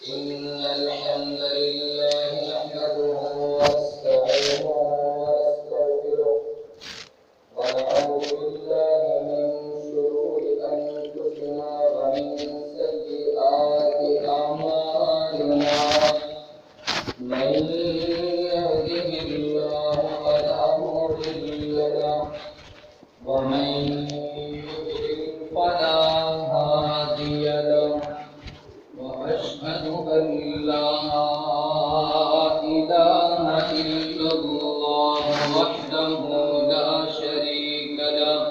إن الحمد لله نحمده ونستعينه ونستغفره ونعوذ بالله من شرور أنفسنا ومن سيئات أعمالنا من يهده الله فلا مضل له ومن يضلل فلا هادي له وأشهد أن لا إله إلا الله وحده لا شريك له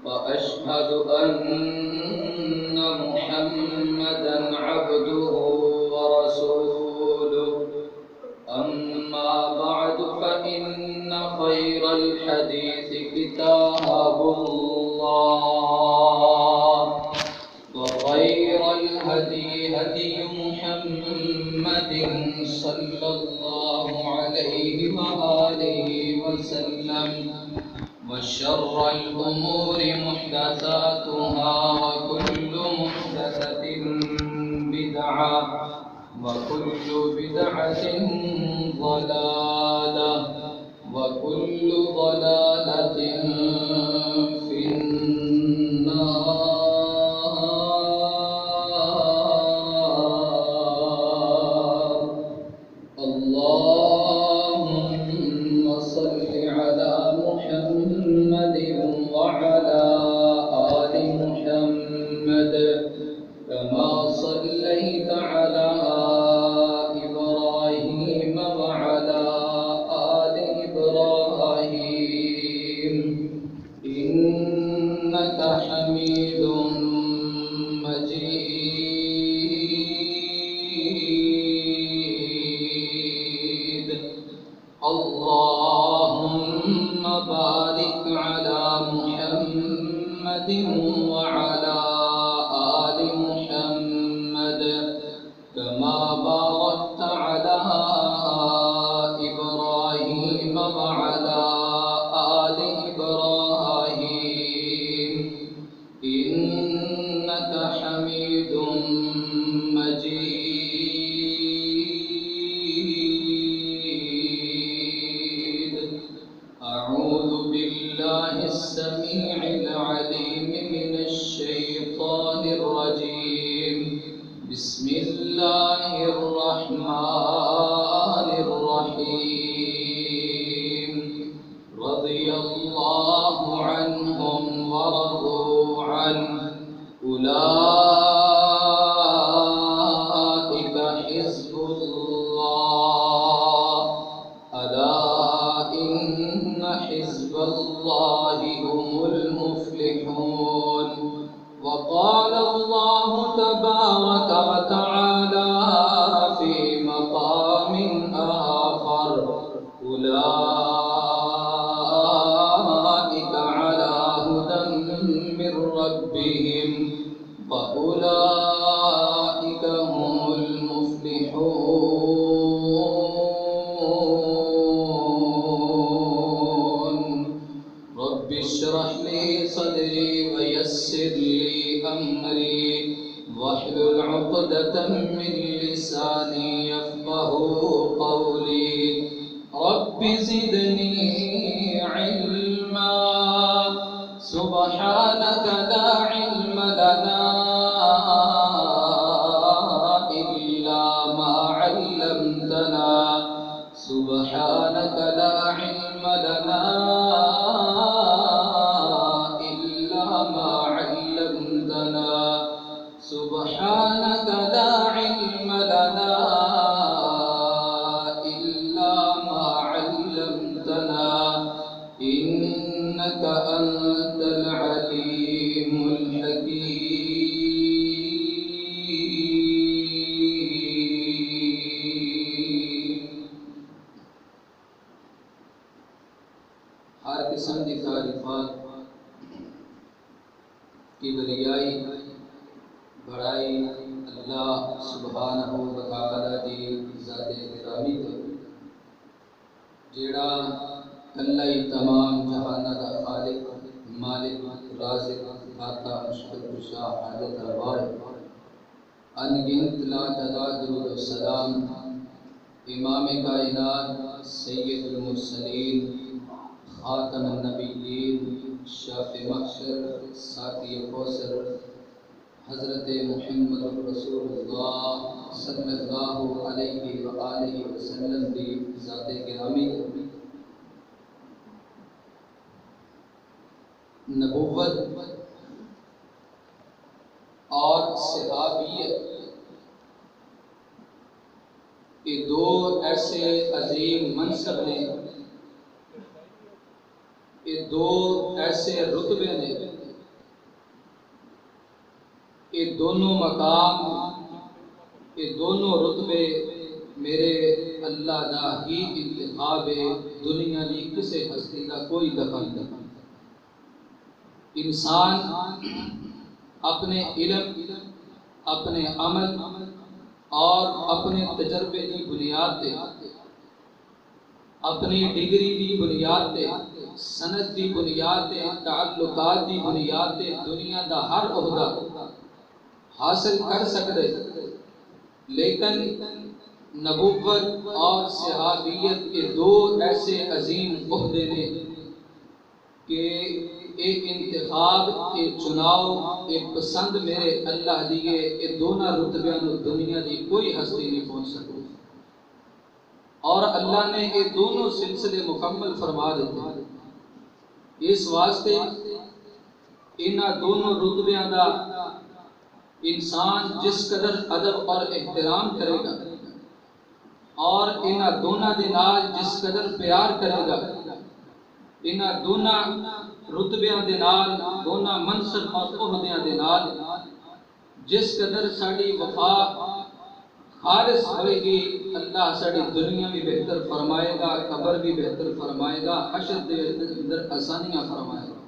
وأشهد أن محمدا عبده ورسوله أما بعد فإن خير الحديث كتاب الله وخير الهدي هدي محمد صلى الله عليه وآله وسلم وشر الأمور محدثاتها وكل محدثة بدعة وكل بدعة ضلالة وكل ضلالة في النار. اللهم صل على محمد وعلى آل محمد كما صليت على إبراهيم وعلى آل إبراهيم إنك حميد مجيد. اللهم بارك على محمد وعلى آل محمد كما باركت على إبراهيم وعلى آل إبراهيم إنك حميد مجيد. أعوذ بالله السميع العليم من الشيطان الرجيم. بسم الله الرحمن الرحيم. رضي الله عنهم ورضوا عنه أولئك حزب الله ألا إن حزب الله هم المفلحون. وقال الله تبارك وتعالى في مقام آخر أولئك على هدى من ربهم وأولئك هم المفلحون. رب اشرح لي صدري ويسر لي أمري واحلل عقدة من لساني يفقهوا قولي. رب زدني علما سبحانك لا علم لنا إلا ما علمتنا سبحانك لا علم لنا إلا ما علمتنا سبحانك لا علم لنا إلا ما علمتنا إنك أنت العليم الحكيم. ہر قسم کی تعریفات کبریائی بڑائی اللہ سبحانہ و تعالی دی ذات گرامی تے جیڑا اللہ ہی تمام جہاناں دا خالق مالک رازق داتا مشکل کشا حاجت روا انگنت لاتعداد درود و سلام امام کائنات سید المرسلین خاتم النبیین شافع محشر ساقی کوثر حضرت محمد رسول اللہ صلی اللہ علیہ وآلہ وسلم کی ذات گرامی نبوت اور صحابیت یہ دو ایسے عظیم منصب نے، یہ دو ایسے رتبے نے، یہ دونوں مقام، یہ دونوں رتبے میرے اللہ دا ہی انتخاب ہے، دنیا دی کسے ہستی دا کوئی دخل نہیں۔ انسان اپنے علم، اپنے عمل اور اپنے تجربے کی بنیاد تے، اپنی ڈگری کی بنیاد تے، سند کی بنیاد تے، تعلقات کی بنیاد تے دنیا دا ہر عہدہ حاصل کر سکتے، لیکن نبوت اور صحابیت کے دو ایسے عظیم عہدے نے کہ ایک انتخاب، ایک چناؤ، ایک پسند میرے اللہ دیئے، یہ دونوں رتبیاں دنیا دی کوئی ہستی نہیں پہنچ سکتی، اور اللہ نے یہ دونوں سلسلے مکمل فرما دیتے۔ اس واسطے انہاں دونوں رتبیاں دا انسان جس قدر ادب اور احترام کرے گا اور انہاں دونوں دے نال جس قدر پیار کرے گا، انہاں دونوں رتبیاں دے نال، دونوں منصب اور عہدیاں دے نال جس قدر ساڑی وفا خالص ہوئے گی، اللہ ساڑی دنیا بھی بہتر فرمائے گا، قبر بھی بہتر فرمائے گا، حشر دے اندر آسانیاں فرمائے گا۔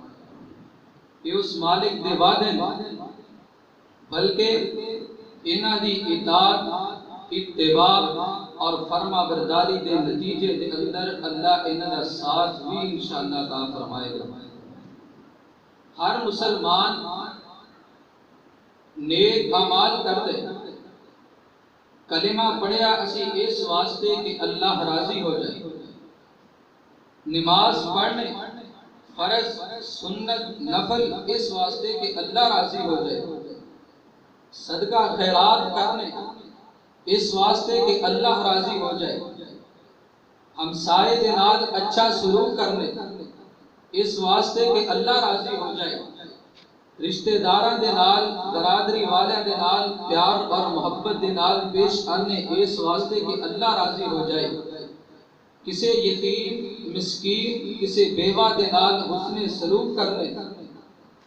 یہ اس مالک دے وعدے نہیں، بلکہ انہاں دی اطاعت، اتباع اور فرما برداری دے نتیجے دے اندر اللہ انہاں دا ساتھ بھی انشاءاللہ عطا فرمائے گا۔ ہر مسلمان نیک اعمال کرتے، کلمہ پڑھیا اسی اس واسطے کہ اللہ راضی ہو جائے، نماز پڑھنے فرض، سنت، نفل اس واسطے کہ اللہ راضی ہو جائے، صدقہ خیرات کرنے اس واسطے کہ اللہ راضی ہو جائے، ہمسائے دے نال اچھا سلوک کرنے اس واسطے کہ اللہ راضی ہو جائے، رشتہ داراں دے نال، برادری والے دے نال پیار اور محبت دے نال پیش آنے اس واسطے کہ اللہ راضی ہو جائے، کسی یتیم، مسکین، کسی بیوہ دے نال حسن سلوک کرنے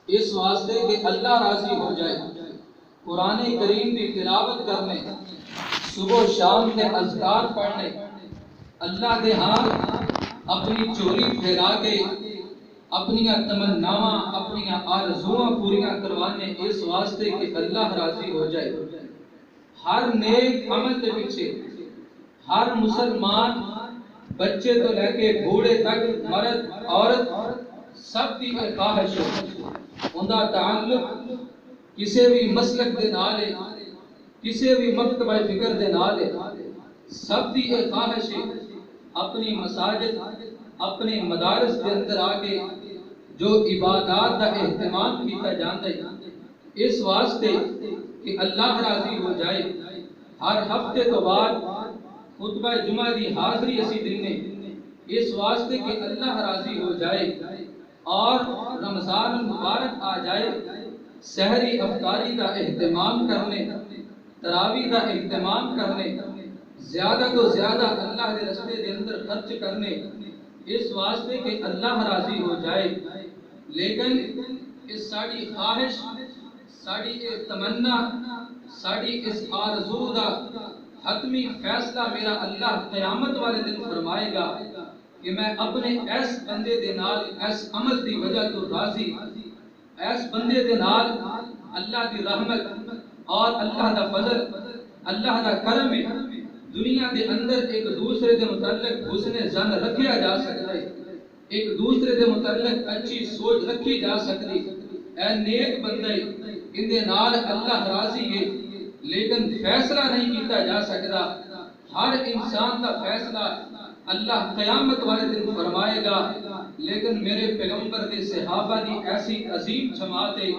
اس واسطے کہ اللہ راضی ہو جائے، قرآن کریم کی تلاوت کرنے، صبح و شام کے اذکار پڑھنے، اللہ دے ہاں اپنی چولی پھیلا کے اپنی تمناواں، اپنی آرزوواں پوریاں کروانے اس واسطے کہ اللہ راضی ہو جائے۔ ہر نیک عمل کے پیچھے ہر مسلمان بچے تو لے کے بوڑھے تک، مرد عورت سب کی خواہش ہے، اندا تعلق کسی بھی مسلک دے نال ہے، کسی بھی مکتبہ فکر دے نال ہے، سب کی خواہش ہے اپنی مساجد، اپنے مدارس کے اندر آکے جو عبادات کا اہتمام کیتا جاتا ہے اس واسطے کہ اللہ راضی ہو جائے۔ ہر ہفتے تو بعد خطبہ جمعہ دی حاضری اسی دینے اس واسطے کہ اللہ راضی ہو جائے، اور رمضان المبارک آ جائے، سحری افطاری کا اہتمام کرنے، تراویح کا اہتمام کرنے، زیادہ تو زیادہ اللہ کے رستے دے اندر خرچ کرنے اس واسطے کہ اللہ راضی ہو جائے۔ لیکن اس ساڑی خواہش، ساڑی تمنا، ساڑی اس آرزو دا حتمی فیصلہ میرا اللہ قیامت والے دن فرمائے گا کہ میں اپنے ایس بندے دے نال، ایس عمل دی وجہ تو راضی، ایس بندے دے نال اللہ دی رحمت اور اللہ دا فضل، اللہ دا کرم ہے، دنیا دے اندر ایک دوسرے دے متعلق حسن ظن رکھیا جا سکتا ہے، ایک دوسرے دے متعلق اچھی سوچ رکھی جا سکتی، اے نیک بندے ان دے نال اللہ راضی ہے، لیکن فیصلہ نہیں کیتا جا سکتا. ہر انسان کا فیصلہ اللہ قیامت والے دن فرمائے گا. لیکن میرے پیغمبر کے صحابہ دی ایسی عظیم جماعت ہے.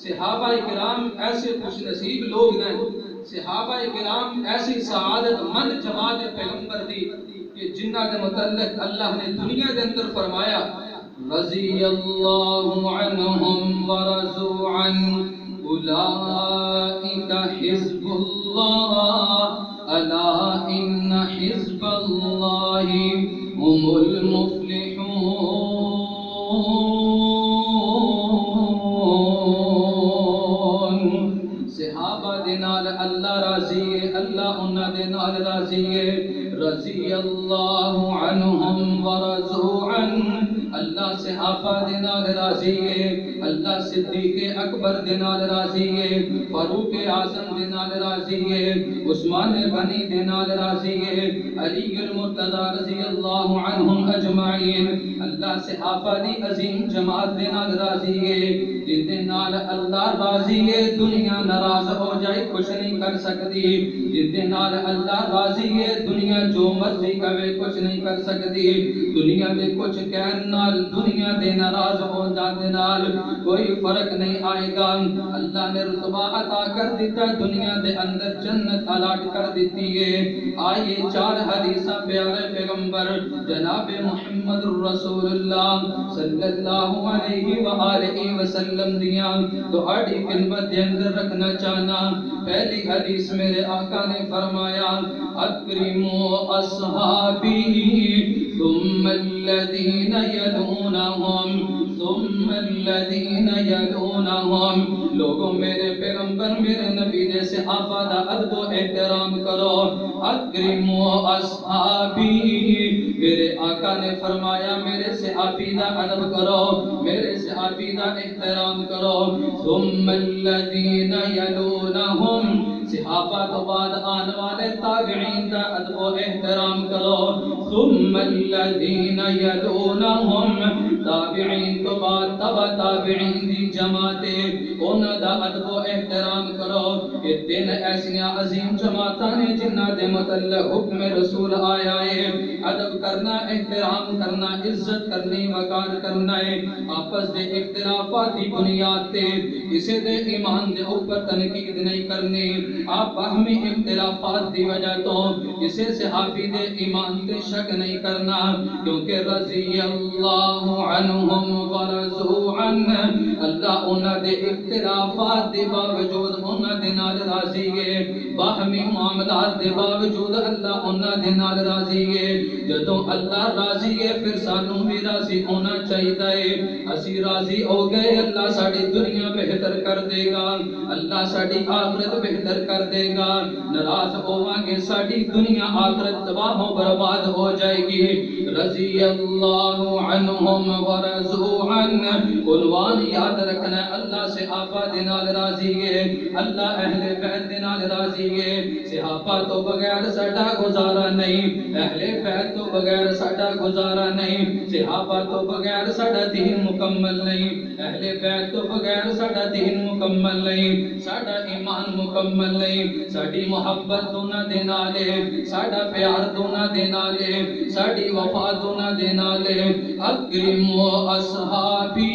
صحابہ کرام ایسے خوش نصیب لوگ ہیں. صحابہ کرام ایسی سعادت مند جماعت پیغمبر دی کہ جنہ کے متعلق اللہ نے دنیا کے اندر فرمایا رضی اللہ عنہم ورضوا عنہ اولئک حزب اللہ الا ان حزب اللہ هم المفلحون. صحابہ دے نال اللہ راضی ہے, اللہ انہاں دے نال راضی ہے. رضی اللہ عنہم ورضوا عنہ, اللہ صحابہ دے نال راضی ہے, اللہ صدیق اکبر دے نال راضی ہے, فاروق اعظم دے نال راضی ہے, عثمان غنی دے نال راضی ہے, علی المرتضی رضی اللہ عنہم اجمعین. اللہ صحابہ دی عظیم جماعت دے نال راضی ہے. جن دے نال اللہ راضی ہے دنیا ناراض ہو جائے کچھ نہیں کر سکتی. جن دے نال اللہ راضی ہے دنیا جو مرضی کرے کچھ نہیں کر سکتی. دنیا میں کچھ کہن نال دنیا دے ناراض ہو جانے نال کوئی فرق نہیں آئے گا. اللہ نے رتبہ عطا کر دیتا, دنیا دے اندر جنت الاٹ کر دیتی ہے. آئیے چار حدیثاں پیارے پیغمبر جناب محمد رسول اللہ صلی اللہ علیہ وآلہ وسلم دیا تو آڑی خدمت دے اندر رکھنا چاہنا. پہلی حدیث میرے آقا نے فرمایا اکرموا اصحابی ثم الذین یلونہم ثم الذین یلونہم. لوگوں میرے پیغمبر میرے نبی نے صحابہ دا ادب و احترام کرو. اکرموا اصحابی, میرے آقا نے فرمایا میرے صحابی دا ادب کرو, میرے صحابی دا احترام کرو. ثم الذین یلونہم, صحابہ تو بعد آنے والے تابعین دا ادب و احترام کرو. ثم الذین یلونہم, تابعین تو بعد تبع تابعین دی جماعتیں انہاں دا ادب و احترام کرو. یہ تین ایسیاں عظیم جماعتاں نے جنہاں دے متعلق حکم رسول آیا ہے. ادب کرنا, احترام کرنا, عزت کرنی, وقار کرنا ہے. آپس دے اختلافات دی بنیاد تے کسی دے ایمان دے اوپر تنقید نہیں کرنی. آپ باہمی اختلافات دی وجہ تو کسی صحابی دے ایمان تے شک نہیں کرنا, کیونکہ رضی اللہ عنہم ورضوا عنہ, اللہ انہاں دے اختلافات دے باوجود انہاں دے نال راضی ہے. باہمی معاملات دے باوجود اللہ انہاں دے نال راضی ہے. جدوں اللہ راضی ہے پھر سانوں بھی راضی ہونا چاہیے. اسی راضی ہو گئے اللہ ساڈی دنیا بہتر کر دے گا, اللہ ساڈی آخرت بہتر کر دے گا. ناراض ہوواں گے ساڈی دنیا آخرت تباہ و برباد ہو جائے گی. رضی اللہ عنہم ورضوا عنہ, عنوان یاد رکھنا, اللہ صحابہ دے نال راضی ہے, اللہ اہل بیت دے نال راضی ہے. صحابہ تو بغیر ساڈا گزارا نہیں, اہل بیت تو بغیر ساڈا گزارا نہیں. صحابہ تو بغیر ساڈا دین مکمل نہیں, اہل بیت تو بغیر ساڈا دین مکمل نہیں, ساڈا ایمان مکمل نہیں. ساڈی محبت دونوں دے نال ہے, ساڈا پیار دونوں دے نال ہے, ساڈی وفا دونوں دے نال ہے. اکرموا اصحابی,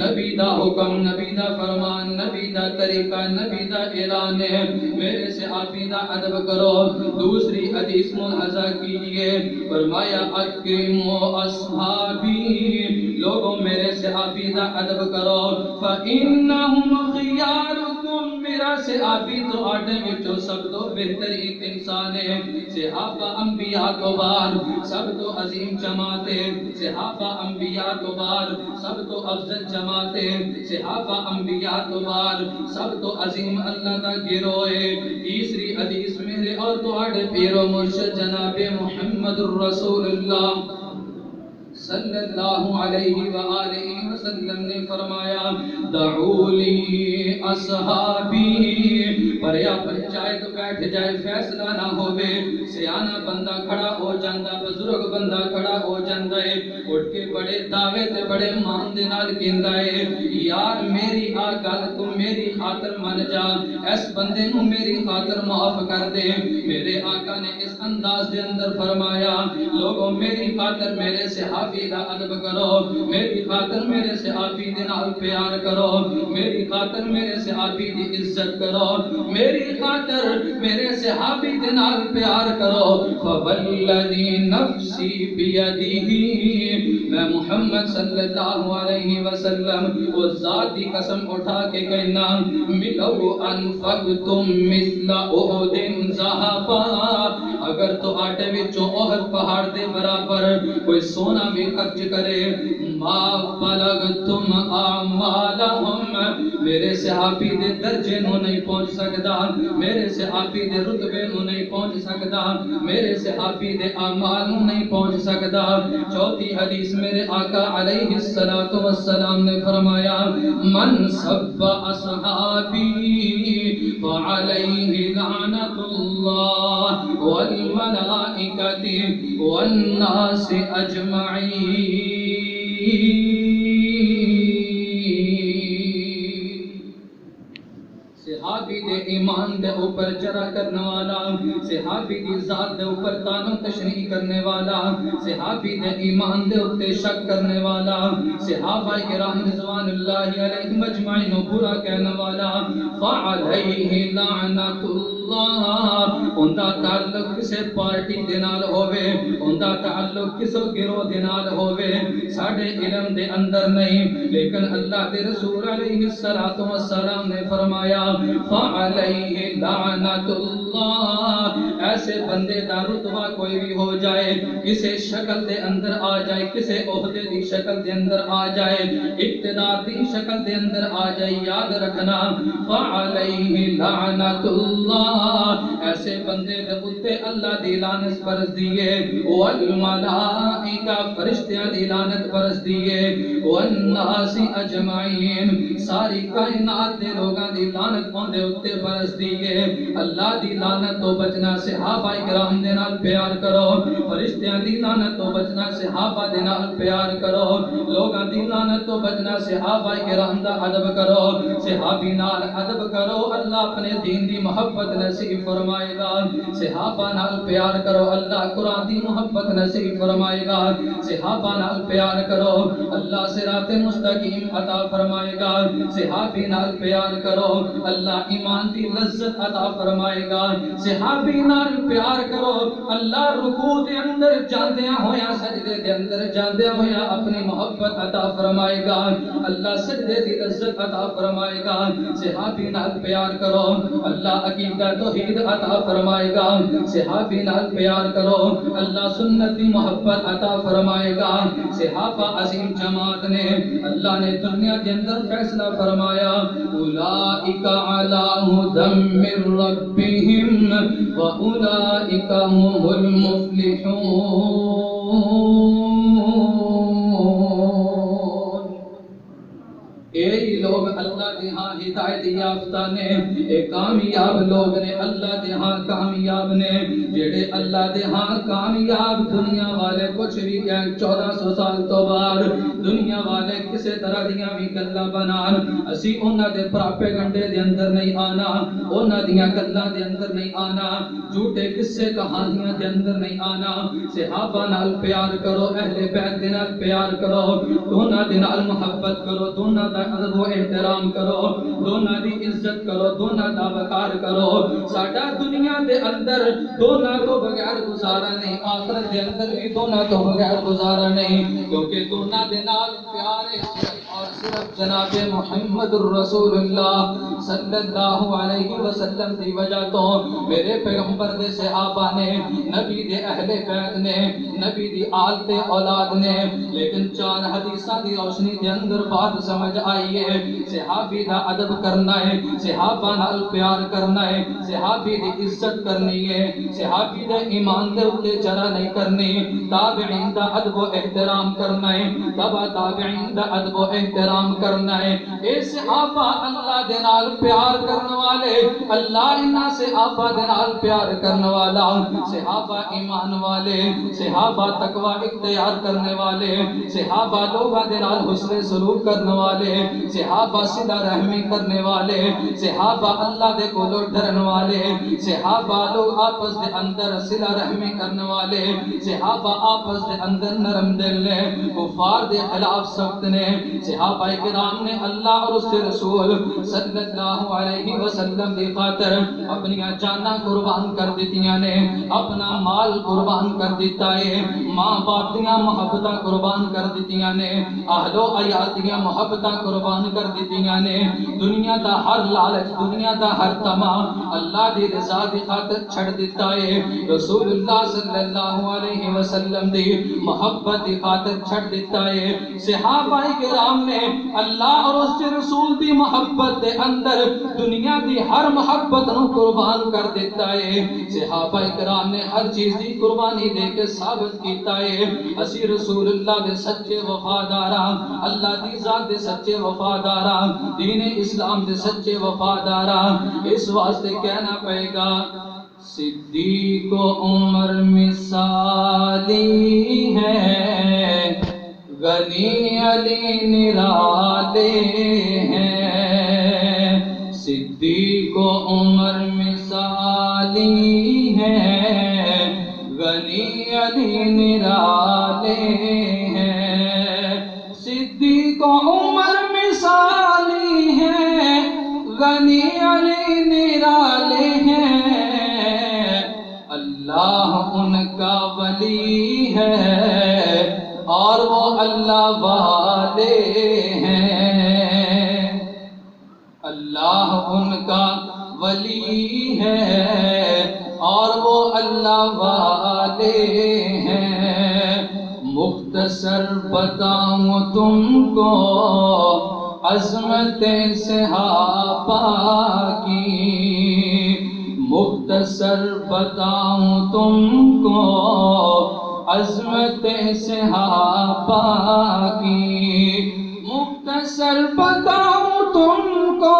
نبی دا حکم, نبی دا فرمان, نبی دا طریقہ, نبی دا اعلان ہے, میرے صحابی دا ادب کرو. دوسری حدیث ملاحظہ کیجئے, فرمایا اکرموا اصحابی, لوگوں میرے صحابی دا ادب کرو. فإنہم خیارکم, میرا صحابی تو آٹے وچوں سب تو بہترین انسان ہے. صحابہ انبیاء تو بعد سب تو عظیم جماعت ہے. صحابہ انبیاء تو بعد سب تو افضل جماعت ہے. صحابہ انبیاء تو بعد سب تو عظیم اللہ کا گروہ ہے. تیسری حدیث میرے اور تواڈے پیر و مرشد جناب محمد الرسول اللہ صلی اللہ علیہ وآلہ وسلم نے فرمایا دعو لی اصحابی بھریا پنچایت بیٹھ جائے فیصلہ نہ ہوئے، سیانا بندہ کھڑا ہو جاندہ، بزرگ بندہ کھڑا ہو جاندہ ہے، اٹھ کے بڑے دعوے تے بڑے مان دے نال کہندا ہے، یار میری آ گل تو میری خاطر من جا، اس بندے نو میری خاطر معاف کر دے۔ میرے آقا نے اس انداز دے اندر فرمایا، لوگوں میری خاطر میرے صحابی دا ادب کرو، میری خاطر میرے صحابی دے نال پیار کرو، میری خاطر میرے صحابی دی عزت کرو، میری خاطر میرے صحابی دے نال پیار کرو۔ فوالذی نفسی بیدہ، میں محمد صلی اللہ علیہ وسلم اس ذات کی قسم اٹھا کے کہنا، ملو انفقتم مثل احد ذہبا، اگر تو آٹے وچوں احد پہاڑ دے برابر کوئی سونا بھی خرچ کرے، ما بلغتم اعمالہم، میرے صحابی دے درجے نو نہیں پہنچ سکدا، میرے صحابی دے رتبے نو نہیں پہنچ سکدا، میرے صحابی دے اعمال نو نہیں پہنچ سکدا۔ چوتھی حدیث میرے آقا علیہ السلام نے فرمایا، من سب اصحابی فعلیہ لعنت اللہ والملائکۃ والناس اجمعین۔ صحابی دے ایمان دے اوپر جرا کرنے والا، صحابی دی ذات دے اوپر تانو تشریح کرنے والا، صحابی دے ایمان دے اوپر شک کرنے والا، صحابہ کرام رضوان اللہ علیہم اجمعین برا کہنے والا، فعلیہ لعنت اللہ، اندہ تعلق کسے پارٹی دے نال ہوئے، اندہ تعلق کسے گروہ دے نال ہوئے، ساڑھے علم دے اندر نہیں، لیکن اللہ دے رسول علیہ السلام نے فرمایا، فعلیہ لعنت اللہ، ایسے بندے دا رتبہ کوئی بھی ہو جائے، کسے شکل دے اندر آ جائے، کسے عہدے دی شکل دے اندر آ جائے، اقتدار دی شکل دے اندر آ جائے، یاد رکھنا، فعلیہ لعنت اللہ، ایسے بندے دے اتے اللہ دی لعنت برس دیئے، والملائکہ فرشتیاں دی لعنت برس دیئے، والناس اجمعین ساری کائنات دے لوگاں دی لعنت پوندے اتے برس دیئے۔ اللہ دی لعنت تو بچنا، صحابہ کرام دے نال پیار کرو، فرشتیاں دی لعنت تو بچنا، صحابہ دے نال پیار کرو، لوگاں دی لعنت تو بچنا، صحابہ کرام دا ادب کرو، صحابی نال ادب کرو، اللہ اپنے دین دی محبت نصیب فرمائے گا، صحابہ نال پیار کرو، اللہ قرآن دی محبت نصیب فرمائے گا، صحابہ نال پیار کرو، اللہ صراط مستقیم عطا فرمائے گا، صحابی نال پیار کرو، اللہ ایمان دی لذت عطا فرمائے گا، صحابی نال پیار کرو، اللہ رکوع دے اندر جاندیاں ہویا، سجدے دے اندر جاندیاں ہویا اپنی محبت عطا فرمائے گا، اللہ سجدے دی لذت عطا فرمائے گا، صحابی نال پیار کرو، اللہ عقیدہ توحید عطا فرمائے گا، صحابی نال پیار کرو، اللہ سنت دی محبت عطا فرمائے گا۔ صحابہ عظیم جماعت نے اللہ نے دنیا کے اندر فیصلہ فرمایا، اولئک علی ھدی من ربہم واولئک ھم المفلحون۔ یہی لوگ اللہ دے ہاں ہدایت یافتہ نے، اے کامیاب لوگ نے، اللہ دے ہاں کامیاب نے، جڑے اللہ دے ہاں کامیاب دنیا والے کچھ بھی کہیں 1400 سال تو بعد دنیا والے کسے طرح دیاں بھی گلاں بنان، اسی انہاں دے پراپیگنڈے دے اندر نہیں آنا، انہاں دیاں گلاں دے اندر نہیں آنا، جھوٹے قصے کہانیاں دے اندر نہیں آنا، صحابہ نال پیار کرو، اہل بیت دے نال پیار کرو، دونوں دے نال محبت کرو، دونوں دا ادب و احترام کرو، دونوں دی عزت کرو، دونوں دا وقار کرو۔ ساڈا دنیا دے اندر دونوں تو بغیر گزارا نہیں، آخرت دے اندر بھی دونوں تو بغیر گزارا نہیں، کیونکہ دونوں دے نال پیار ہے اور صرف جناب محمد الرسول اللہ صلی اللہ علیہ وسلم دی وجہ تو میرے پیغمبر دے صحابہ نے، نبی دے اہل بیت نے، نبی دی آل تے اولاد نے، لیکن 4 حدیثاں دی روشنی دے اندر بات سمجھ آئی ہے، صحابی دا ادب کرنا ہے، صحابہ نال پیار کرنا ہے، صحابی دی عزت کرنی ہے، صحابی دے ایمان دے اتے چرا نہیں کرنی، تابعین دا ادب و احترام کرنا ہے، تبع تابعین دا ادب و احترام احترام کرنا ہے۔ اے صحابہ اللہ دے نال پیار کرنے والے، اللہ انہاں صحابہ دے نال پیار کرنے والا، صحابہ ایمان والے، صحابہ تقوی اختیار کرنے والے، صحابہ لوگاں دے نال حسن سلوک کرنے والے، صحابہ صلہ رحمی کرنے والے، صحابہ اللہ دے کولو ڈرن والے، صحابہ لوگ آپس دے اندر صلہ رحمی کرنے والے، صحابہ آپس دے اندر نرم دل نے، کفار دے خلاف سخت نے، صحابہ کرام نے اللہ اور اس کے رسول صلی اللہ علیہ وسلم دی خاطر اپنی جاناں قربان کر دیتیاں نے، اپنا مال قربان کر دیتا ہے، ماں باپ دیاں محبتاں قربان کر دیتیاں نے، اہل و عیال دیاں محبتاں قربان کر دیتیاں نے، دنیا دا ہر لالچ، دنیا دا ہر طمع اللہ دی رضا دی خاطر چھڑ دیتا ہے، رسول اللہ صلی اللہ علیہ وسلم دی محبت دی خاطر چھڑ دیتا ہے۔ صحابہ کرام نے اللہ اور اس کے رسول دی محبت دے اندر دنیا دی ہر محبت نو قربان کر دیتا ہے۔ صحابہ کرام نے ہر چیز دی قربانی دے کے ثابت کیتا ہے اسی رسول اللہ دے سچے وفاداراں، اللہ دی ذات دے سچے وفاداراں، دین اسلام دے سچے وفاداراں۔ اس واسطے کہنا پڑے گا صدیق و عمر مثالی ہے، غنی علی نرالے ہیں، صدیق و عمر مثالی ہے، غنی علی نرالے ہیں، صدیق و عمر مثالی ہے، غنی علی نرالے ہیں، اللہ ان کا ولی ہے اور وہ اللہ والے ہیں، اللہ ان کا ولی ہے اور وہ اللہ والے ہیں۔ مختصر بتاؤں تم کو عظمت صحابہ کی، مختصر بتاؤں تم کو عظمت صحابہ کی، مختصر بتاؤں تم کو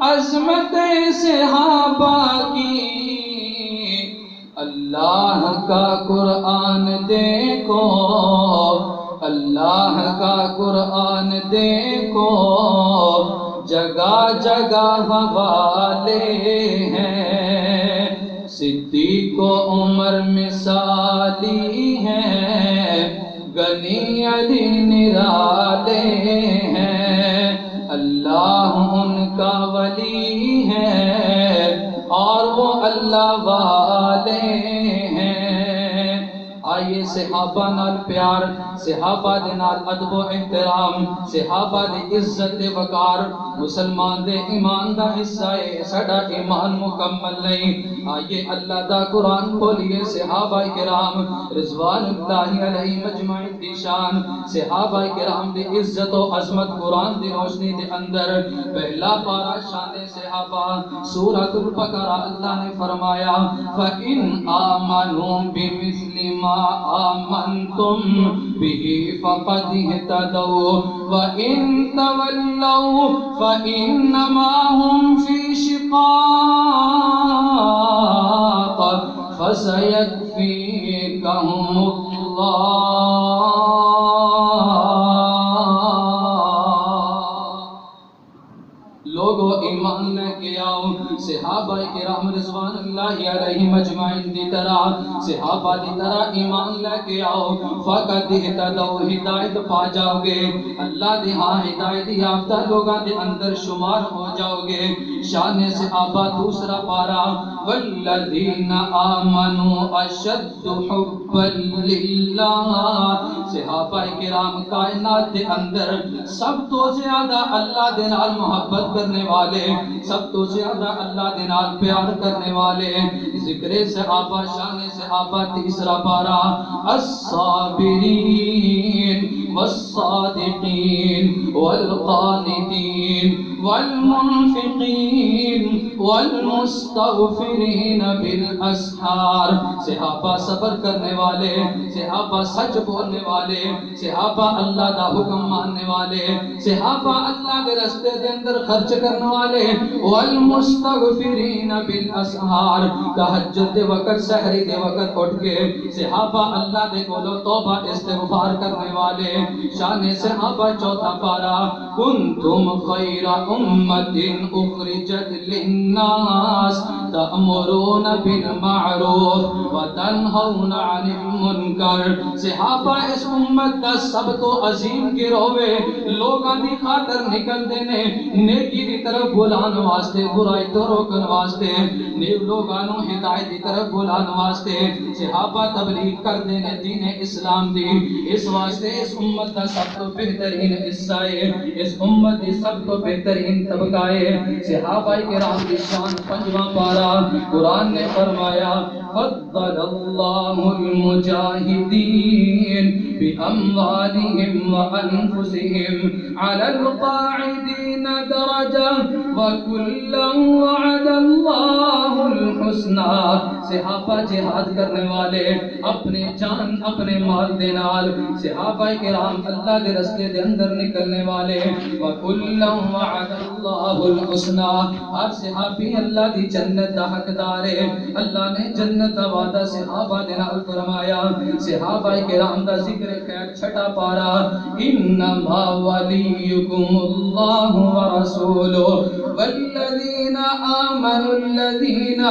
عظمت صحابہ کی، اللہ کا قرآن دیکھو، اللہ کا قرآن دیکھو، جگہ جگہ حوالے ہیں، صدیق و عمر مثالی ہیں، غنی علی نرالے ہیں، اللہ ان کا ولی ہے اور وہ اللہ والے ہیں۔ آئیے صحابہ نال پیار، صحابہ دے نال ادب و احترام، صحابہ دی عزت وقار مسلمان دے ایمان دا حصہ ہے، ساڈا ایمان مکمل نہیں۔ آئیے اللہ دا قرآن کھولیے، صحابہ کرام رضوان اللہ علیہ مجمعین دی شان، صحابہ کرام دی عزت و عظمت قرآن دی روشنی دے اندر پہلا پارہ شان صحابہ سورۃ البقرہ اللہ نے فرمایا فَإِنْ آمَنُوا بِمِثْلِ مَا آمنتم به فقد اهتدوا وإن تولوا فإنما هم في شقاق فسيكفيكهم الله۔ لوگو ایمان لے کے آؤ، صحابہ کرام رضوان اللہ علیہ مجمعین دی طرح، صحابہ دی طرح ایمان لے کے آؤ، فقط اہتدوا ہدایت پا جاؤ گے، اللہ دی ہاں ہدایت یافتہ لوگاں دے اندر شمار ہو جاؤ گے۔ شان صحابہ دوسرا پارا والذین آمنوا اشد حبا للہ، صحابہ کرام کائنات دے اندر سب تو زیادہ اللہ دے نال محبت کرنے والے، سب تو زیادہ اللہ دے نال پیار کرنے والے۔ ذکر صحابہ شان صحابہ تیسرا پارا الصابرین والصادقين والقانتين والمنفقين والمستغفرين بالاسحار. صحابہ صبر کرنے والے، صحابہ سچ بولنے والے، صحابہ اللہ دا حکم ماننے والے، صحابہ اللہ کے راستے دے اندر خرچ کرنے والے. والمستغفرین بالاسحار، تہجد دے وقت سحری دے وقت اٹھ کے صحابہ اللہ دے کولو توبہ استغفار کرنے والے. شان صحابہ چوتھا پارا. کنتم خیر امت اخرجت للناس تأمرون بالمعروف وتنہون عن المنکر. صحابہ اس امت دا سب تو عظیم گروہ لوگاں دی خاطر نکل دینے نیکی دی طرف بلان واسطے، برائی تو روکن واسطے، نیک لوگاں نو ہدایت دی طرف بلان واسطے. صحابہ تبلیغ کر دینے دین اسلام دی. اس واسطے اس امت دا سب تو بہترین حصہ ہے، اس امت دی سب تو بہترین طبقہ ہے صحابہ کرام کی شان. پنجواں پارا قرآن نے فرمایا فضل اللہ المجاہدین بأموالهم وأنفسهم على القاعدين درجة وكلا وعد الله الحسنى. صحابہ جہاد کرنے والے اپنے جان اپنے مال دے نال، صحابہ کرام اللہ دے راستے دے اندر نکلنے والے. وَكُلًّا وَعَدَ اللَّهُ الْحُسْنَى، ہر صحابی اللہ دی جنت دا حقدار ہے. اللہ نے جنت دا وعدہ صحابہ دے نال فرمایا. صحابہ کرام دا ذکر خیر چھٹا پارا. انما ولیکم اللہ ورسولہ والذین آمنوا الذین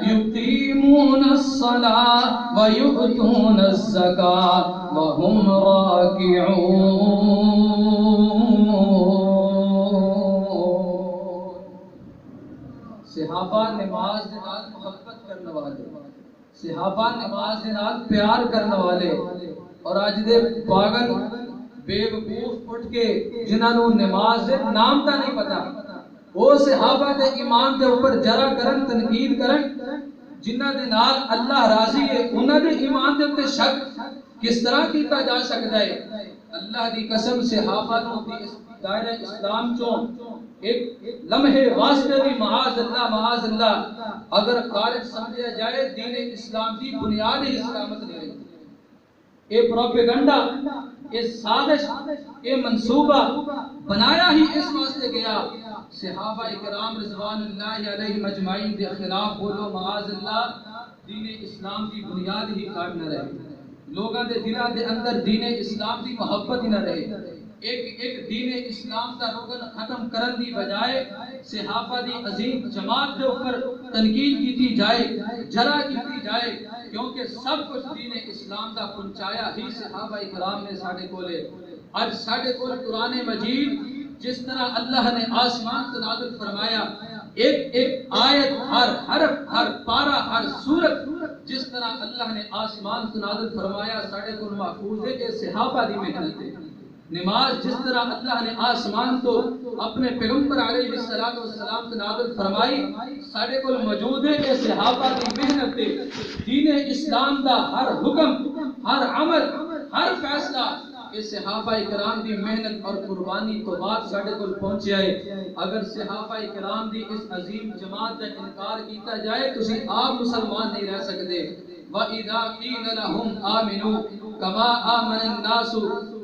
یقیمون الصلاة ویؤتون الزکاة وهم راکعون. صحابہ نماز دے نال محبت کرنے والے، صحابہ نماز دے نال پیار کرنے والے. اور آج دے پاگل بے وقوف اٹھ کے جنہاں نوں نماز دے نام تا نہیں پتا، وہ صحابہ دے ایمان دے اوپر جرا کرن تنقید کرن جنہاں دے نال اللہ راضی ہے، انہاں دے ایمان دے اوپر شک کس طرح کیتا جا سکتا ہے؟ اللہ دی قسم صحابہ نوں دی دائرہ اسلام چوں ایک لمحے واسطے بھی معاذ اللہ اگر خارج سمجھا جائے دین اسلام دی بنیاد ہی سلامت نہیں رہی. اے پروپیگنڈا، اے سازش، اے منصوبہ بنایا ہی اس واسطے گیا صحابہ کرام رضوان اللہ علیہم اجمعین دے خلاف بولو معاذ اللہ، دین اسلام دی بنیاد ہی قائم نہ رہے، لوگاں دے دلاں دے اندر دین اسلام دی محبت ہی نہ رہے. ایک دین اسلام کا رکن ختم کرن دی بجائے صحابہ دی عظیم جماعت کے اوپر تنقید کی جائے، جرا کی جائے، کیونکہ سب کچھ دین اسلام کا پہنچایا ہی صحابہ کرام نے ساڈے کولے. اج ساڈے کول قرآن مجید جس طرح اللہ نے آسمان سے نازل فرمایا، ایک آیت، ہر حرف، ہر پارہ، ہر سورت جس طرح اللہ نے آسمان سے نازل فرمایا ساڈے کول محفوظ ہے کہ صحابہ دی محنت ہے. نماز جس طرح اللہ نے آسمان تو اپنے پیغمبر علیہ السلام سے نازل فرمائی ساڈے کول موجود ہے کہ صحابہ کی محنت ہے. دین اسلام دا ہر حکم، ہر عمل، ہر فیصلہ اس صحابہ کرام دی محنت اور قربانی تو بعد ساڈے کول پہنچیا ہے. اگر صحابہ کرام دی اس عظیم جماعت کا انکار کیتا جائے تسی آپ مسلمان نہیں رہ سکتے. وَإِذَا قِيلَ لَهُمْ آمِنُوا كَمَا آمَنَ النَّاسُ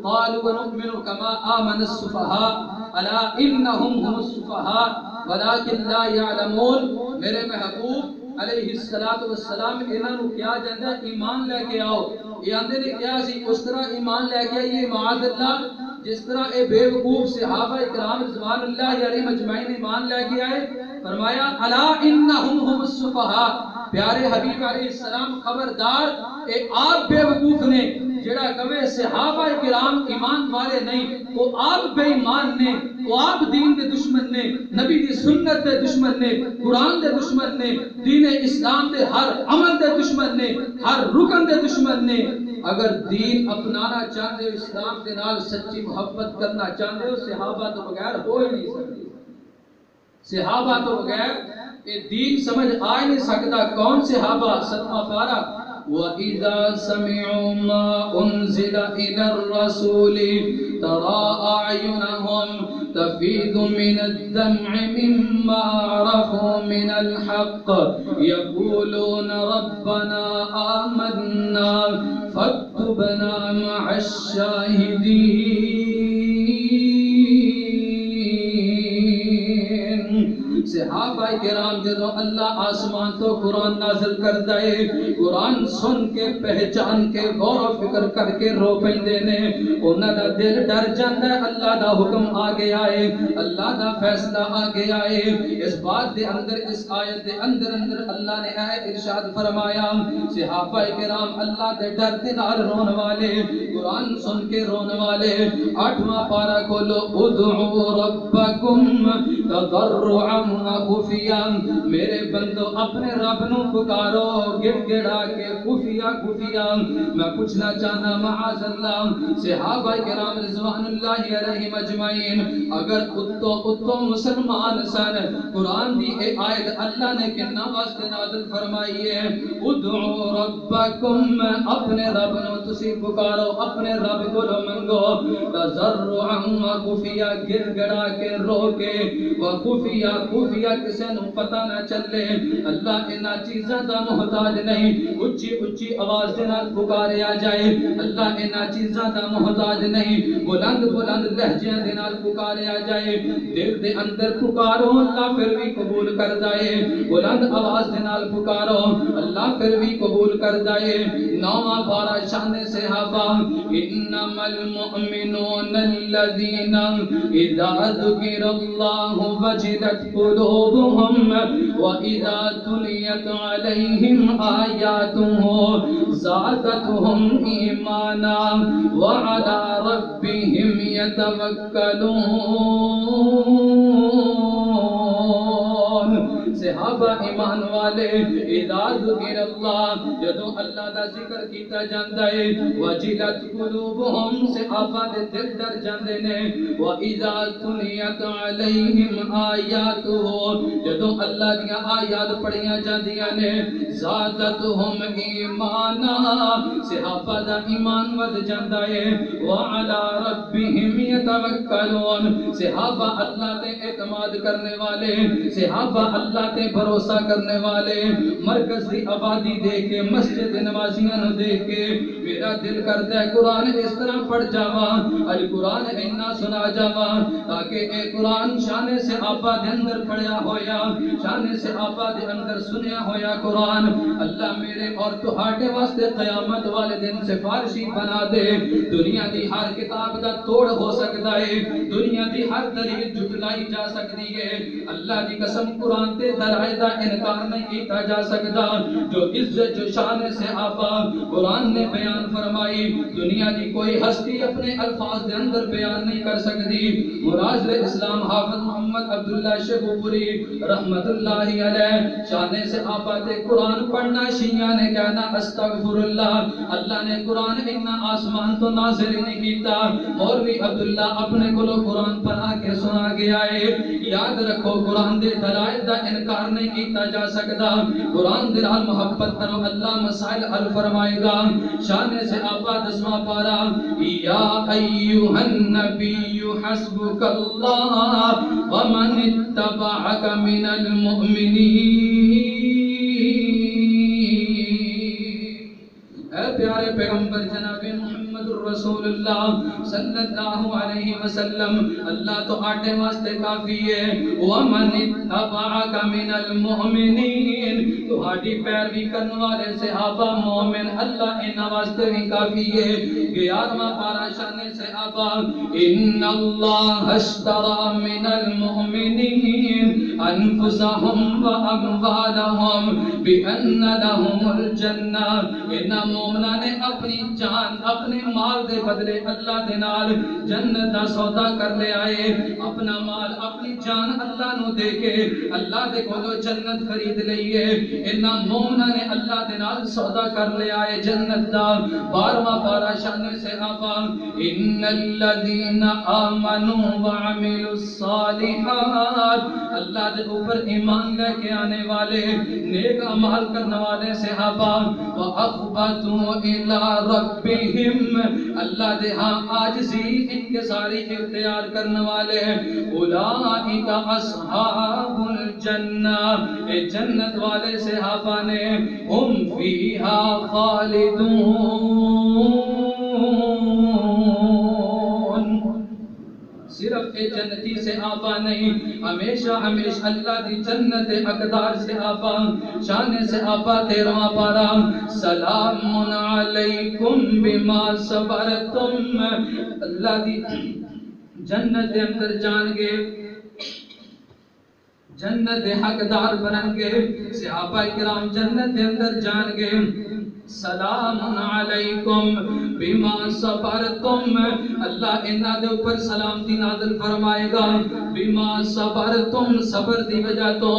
قَالُوا وَنُؤْمِنُ كَمَا آمَنَ السُّفَهَاءُ أَلَا إِنَّهُمْ هُمُ السُّفَهَاءُ وَلَكِنْ لَا يَعْلَمُونَ. میرے محبوب علیہ السلام انہاں نوں کیا جاندا ایمان لے کے آؤ. یہ آندے نے کیا سی اس طرح ایمان لے کے آئیے معاذ اللہ جس طرح اے بے وقوف صحابہ کرام رضوان اللہ علیہم اجمعین ایمان لے کے آئے. فرمایا الا انہم هم السفہاء. پیارے حبیب علیہ السلام خبردار، اے آپ بے وقوف نے جڑا کہے صحابہ کرام ایمان والے نہیں، وہ آپ بے ایمان نے، وہ آپ دین دے دشمن نے، نبی دی سنت دے دشمن نے، قرآن دے دشمن نے، دین اسلام دے ہر عمل دے دشمن نے، ہر رکن دے دشمن نے. اگر دین اپنانا چاہتے ہو، اسلام دے نال سچی محبت کرنا چاہتے ہو، صحابہ تو بغیر ہو ہی نہیں سکتی. صحابہ تو بغیر یہ دین سمجھ آ نہیں سکتا. کون صحابہ؟ 7واں پارہ وَإِذَا سَمِعُوا مَا أُنزِلَ إِلَى الرَّسُولِ تَرَى أَعْيُنَهُمْ تَفِيضُ مِنَ الدَّمْعِ مِمَّا عَرَفُوا مِنَ الْحَقِّ يَقُولُونَ رَبَّنَا آمَنَّا فَاكْتُبْنَا مَعَ الشَّاهِدِينَ۔ صحابہ کرام جدو اللہ آسمان تو قرآن نازل کر دے، قرآن سن کے پہچان کے غور و فکر کر کے رو پیندے نے، انہاں دا دل ڈر جاندا ہے اللہ دا حکم آ گیا ہے، اللہ دا فیصلہ آ گیا ہے۔ اس بات دے اندر، اس آیت دے اندر اللہ نے ارشاد فرمایا، صحابہ کرام اللہ دے ڈر دے نال رون والے، قرآن سن کے رون والے، 8واں پارہ کھولو، ادعوا ربکم تضرعا خفیہ، میرے بندو اپنے رب نو پکارو گڑ گڑا کے خفیہ خفیہ۔ میں پوچھنا چاہنا معاذ اللہ صحابہ کرام رضوان اللہ علیہم اجمعین اگر اتو مسلمان سن، قرآن دی اے آیت اللہ نے کنا واسطے نازل فرمائی ہے، ادعوا ربکم، اپنے رب نو تسی پکارو، اپنے رب کو منگو، تضرعا خفیہ، گڑ گڑا کے رو کے، وخفیہ خفیہ کسے نو پتہ نہ چلے۔ اللہ انہاں چیزاں دا محتاج نہیں، اچھی اچھی آواز دے نال پکاریا جائے، اللہ انہاں چیزاں دا محتاج نہیں، بلند بلند لہجے دے نال پکاریا جائے، دل دے اندر پکارو اللہ پھر بھی قبول کر دائے، بلند آواز دے نال پکارو اللہ پھر بھی قبول کر دائے۔ 9واں پارہ شان صحابہ، انما المؤمنون الذین اذا ذکر اللہ وجلت قلوبهم وَإِذَا تُلِيَتْ عَلَيْهِمْ آيَاتُهُ زَادَتْهُمْ إِيمَانًا وَعَلَى رَبِّهِمْ يَتَوَكَّلُونَ۔ صحابہ ایمان والے، اذا ذکر اللہ، جدو اللہ دا ذکر کیتا جاندا ہے، وجلت قلوبهم، صحابہ دے دل ڈر جاندے نے، وَإِذَا تُلِيَتْ عَلَيْهِمْ آيَاتُهُ، جدو اللہ دیاں آیات پڑھیاں جاندیاں نے، زادتہم ایمانا، صحابہ دا ایمان ود جاندا ہے، وعلی ربہم یتوکلون، صحابہ اللہ تے اعتماد کرنے والے، صحابہ اللہ تے بھروسہ کرنے والے۔ مرکز دی آبادی دیکھ کے، مسجد نمازیاں نو دیکھ کے میرا دل کرتا ہے قرآن اس طرح پڑھ جاواں، اج قرآن اینا سنا جاواں تاکہ اے قرآن شان صحابہ دے اندر پڑھیا ہویا، شان صحابہ دے اندر سنیا ہویا قرآن اللہ میرے اور تہاڈے واسطے قیامت والے دن سفارشی بنا دے۔ دنیا دی ہر کتاب دا توڑ ہو سکتا ہے، دنیا دی ہر دلیل جھٹلائی جا سکتی ہے، اللہ دی قسم قرآن تے دلائل دا انکار نہیں کیتا جا سکتا۔ جو عزت جو شان صحابہ قرآن نے بیان فرمائی، دنیا دی کوئی ہستی اپنے الفاظ دے اندر بیان نہیں کر سکتی۔ مراد اسلام حافظ محمد عبداللہ شیخوپوری رحمت اللہ علیہ شان صحابہ تے قرآن پڑھنا، شیعہ نے کہنا استغفر اللہ، اللہ نے قرآن اتنا آسمان تو نازل نہیں کیتا، مولوی عبداللہ اپنے کولو قرآن پڑھا کے سنا گیا ہے۔ یاد رکھو قرآن دے دلائل دا انکار نہیں کیتا جا سکتا، قرآن دے نال محبت کرو اللہ مسائل حل فرمائے گا۔ شان صحابہ 10واں پارہ، یا ایھا النبی حسبک اللہ ومن اتبعک من المؤمنین۔ اے پیارے پیغمبر جناب محمد رسول اللہ صلی اللہ علیہ وسلم، اللہ تو آٹے واسطے کافی ہے، وَمَنِ اتَّبَعَكَ مِنَ الْمُؤْمِنِينَ، تو ہاڈی پیروی کرنے والے صحابہ مومن اللہ انہا واسطے بھی کافی ہے۔ 11واں پارہ شان صحابہ، اِنَّ اللَّهَ اشْتَرَى مِنَ الْمُؤْمِنِينَ أَنفُسَهُمْ وَأَمْوَالَهُمْ بِأَنَّ لَهُمُ الْجَنَّةَ، انہا مومنہ نے اپنی جان اپنے مال دے دے بدلے اللہ دے نال جنت دا سودا کر لے آئے، اپنا مال اپنی جان اللہ نو دے کے اللہ دے کولو جنت خرید لئیے۔ انہاں مومناں نے اللہ دے نال سودا کر لے آئے جنت دا۔ 12واں پارہ شان صحابہ، ان الذین آمنوا وعملوا الصالحات، اللہ دے اوپر ایمان لے کے آنے والے، نیک اعمال کرنے والے صحابہ، وَأَخْبَتُوا إِلَىٰ رَبِّهِمْ، اللہ دے ہاں عاجزی انکساری اختیار کرنے والے، اولئک اصحاب الجنہ، اے جنت والے صحابہ نے، ہم فیہا خالدون، صرف اے جنتی صحابہ نہیں، ہمیشہ ہمیشہ اللہ دی جنت اقدار صحابہ۔ شان صحابہ 13واں پارہ، سلام علیکم بما صبرتم، اللہ دی جنت دے اندر جان گے، جنت دے حقدار بنن گے، صحابہ کرام جنت دے اندر جان گے۔ سلام علیکم بما صبرتم، اللہ انہاں دے اوپر سلامتی نازل فرمائے گا، بما صبرتم، صبر دی وجہ تو،